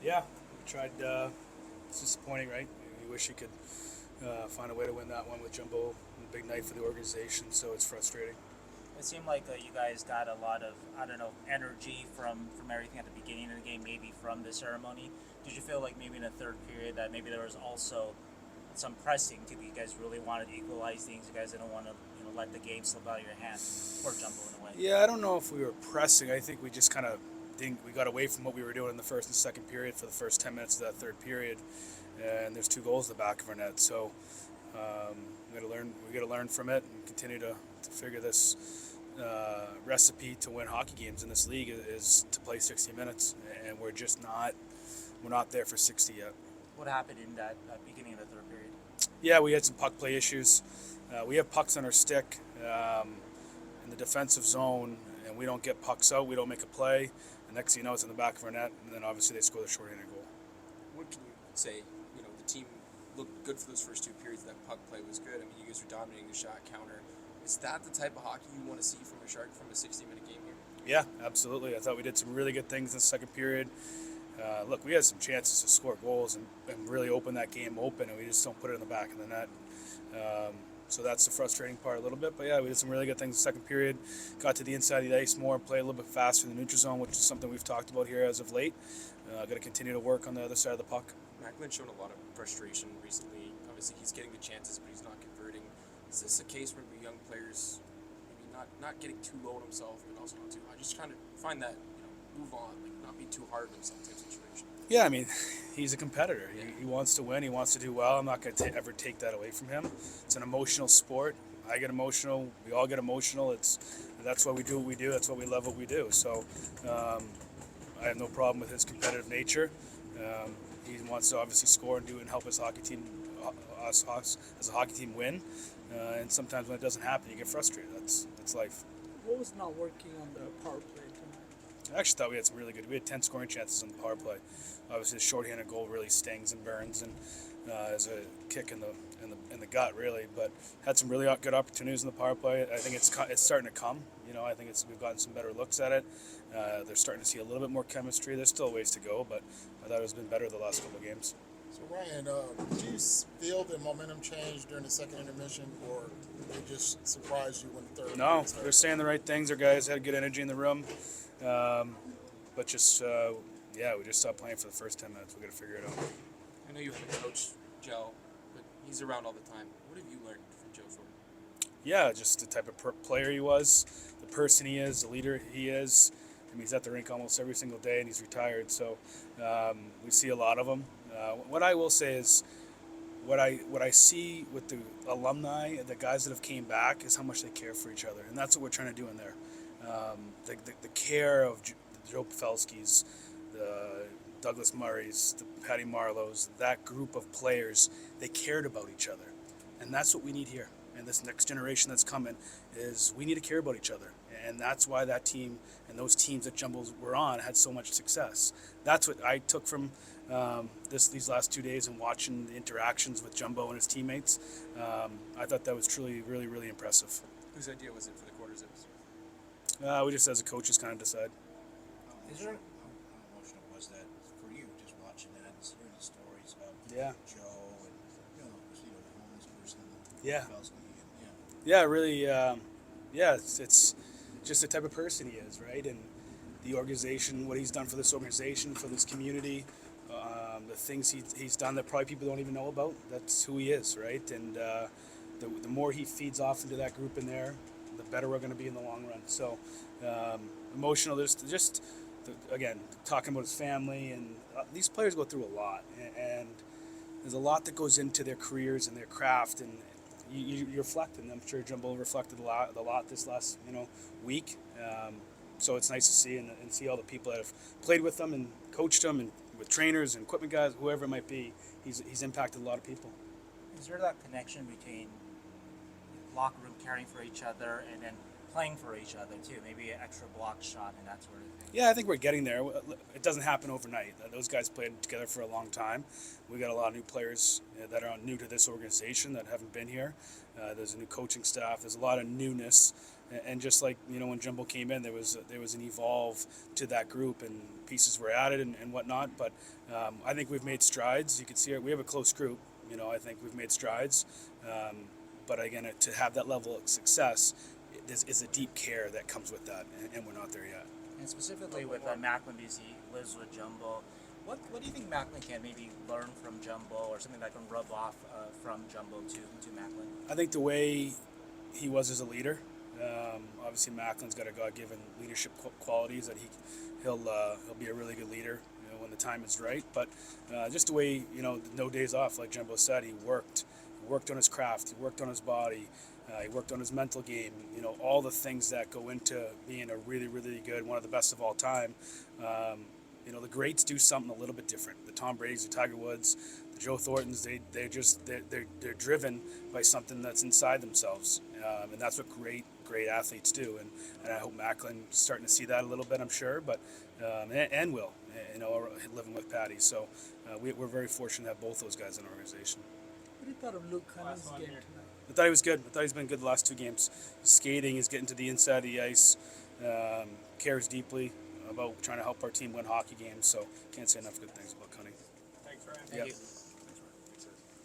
Yeah, we tried. It's disappointing, right? We wish you could find a way to win that one with Jumbo. A big night for the organization, so it's frustrating. It seemed like you guys got a lot of, I don't know, energy from everything at the beginning of the game, maybe from the ceremony. Did you feel like maybe in the third period that maybe there was also some pressing too? You guys really wanted to equalize things. You guys didn't want to let the game slip out of your hands for Jumbo in a way. Yeah, I don't know if we were pressing. I think we just kind of we got away from what we were doing in the first and second period for the first 10 minutes of that third period, and there's two goals in the back of our net. So we got to learn. We got to learn from it and continue to figure this recipe to win hockey games in this league is to play 60 minutes, and we're just not. We're not there for 60 yet. What happened in that beginning of the third period? Yeah, we had some puck play issues. We have pucks on our stick in the defensive zone, and we don't get pucks out. We don't make a play. The next thing you know, it's in the back of our net, and then obviously they score the shorthanded goal. What can you say? The team looked good for those first two periods. That puck play was good. I mean, you guys were dominating the shot counter. Is that the type of hockey you want to see from a Shark from a 60-minute game here? Yeah, absolutely. I thought we did some really good things in the second period. Look, we had some chances to score goals and really open that game open, and we just don't put it in the back of the net. So that's the frustrating part a little bit. But yeah, we did some really good things in the second period. Got to the inside of the ice more, played a little bit faster in the neutral zone, which is something we've talked about here as of late. Got to continue to work on the other side of the puck. Macklin's shown a lot of frustration recently. Obviously, he's getting the chances, but he's not converting. Is this a case where young players maybe not getting too low on himself, but also not too high? Just trying to find that, move on, like not be too hard on himself type situation. Yeah, I mean, he's a competitor. He wants to win. He wants to do well. I'm not going to ever take that away from him. It's an emotional sport. I get emotional. We all get emotional. That's why we do what we do. That's why we love what we do. So I have no problem with his competitive nature. He wants to obviously score and do it and help his hockey team, us as a hockey team win. And sometimes when it doesn't happen, you get frustrated. That's life. What was not working on the power play tonight? I actually thought we had some really good. We had 10 scoring chances on the power play. Obviously, the shorthanded goal really stings and burns, and as a kick in the gut, really. But had some really good opportunities in the power play. I think it's starting to come. I think we've gotten some better looks at it. They're starting to see a little bit more chemistry. There's still a ways to go, but I thought it's been better the last couple of games. So Ryan, did you feel the momentum change during the second intermission, or did they just surprise you when the third? No, they're saying the right things. Our guys had good energy in the room, but just we just stopped playing for the first 10 minutes. We got to figure it out. I know you have a coach, Joe, but he's around all the time. What have you learned from Joe Thornton? Yeah, just the type of player he was, the person he is, the leader he is. I mean, he's at the rink almost every single day, and he's retired, so we see a lot of him. What I will say is, what I see with the alumni, the guys that have came back, is how much they care for each other, and that's what we're trying to do in there. The care of Joe Pavelski's, the Douglas Murray's, the Patty Marlowe's, that group of players, they cared about each other, and that's what we need here. And this next generation that's coming is we need to care about each other. And that's why that team and those teams that Jumbo's were on had so much success. That's what I took from these last 2 days and watching the interactions with Jumbo and his teammates. I thought that was truly, really, really impressive. Whose idea was it for the quarter zips? We just, as a coaches, kind of decide. Is there, how emotional was that for you, just watching that and hearing the stories of Yeah. Joe and the homeless person, Yeah. Pavelski, Yeah, really. It's just the type of person he is, right? And the organization, what he's done for this organization, for this community, the things he's done that probably people don't even know about. That's who he is, right? And the more he feeds off into that group in there, the better we're going to be in the long run. So emotional. There's just again talking about his family, and these players go through a lot, and there's a lot that goes into their careers and their craft, and you reflect, and I'm sure Jumbo reflected a lot this last week. So it's nice to see and see all the people that have played with them and coached them, and with trainers and equipment guys, whoever it might be. He's impacted a lot of people. Is there that connection between locker room caring for each other and then playing for each other too. Maybe an extra block shot and that sort of thing. Yeah, I think we're getting there. It doesn't happen overnight. Those guys played together for a long time. We got a lot of new players that are new to this organization that haven't been here. There's a new coaching staff. There's a lot of newness, and just like when Jumbo came in, there was an evolve to that group, and pieces were added and whatnot. But I think we've made strides. You can see we have a close group. I think we've made strides. But again, to have that level of success, is a deep care that comes with that, and we're not there yet. And specifically with Macklin, because he lives with Jumbo, what do you think Macklin can maybe learn from Jumbo, or something that can rub off from Jumbo to Macklin? I think the way he was as a leader, obviously Macklin's got a God-given leadership qualities that he'll be a really good leader when the time is right. But just the way no days off, like Jumbo said, he worked on his craft, he worked on his body. He worked on his mental game, all the things that go into being a really, really good, one of the best of all time. The greats do something a little bit different. The Tom Brady's, the Tiger Woods, the Joe Thorntons, they're driven by something that's inside themselves, and that's what great athletes do. And I hope Macklin's starting to see that a little bit, I'm sure, but and will, living with Patty. So we're very fortunate to have both those guys in our organization. What do you thought of Luke Cunning's game tonight? I thought he was good. I thought he's been good the last 2 games. His skating is getting to the inside of the ice, cares deeply about trying to help our team win hockey games. So can't say enough good things about Cunning. Thanks, Ryan. Thank Yep. you.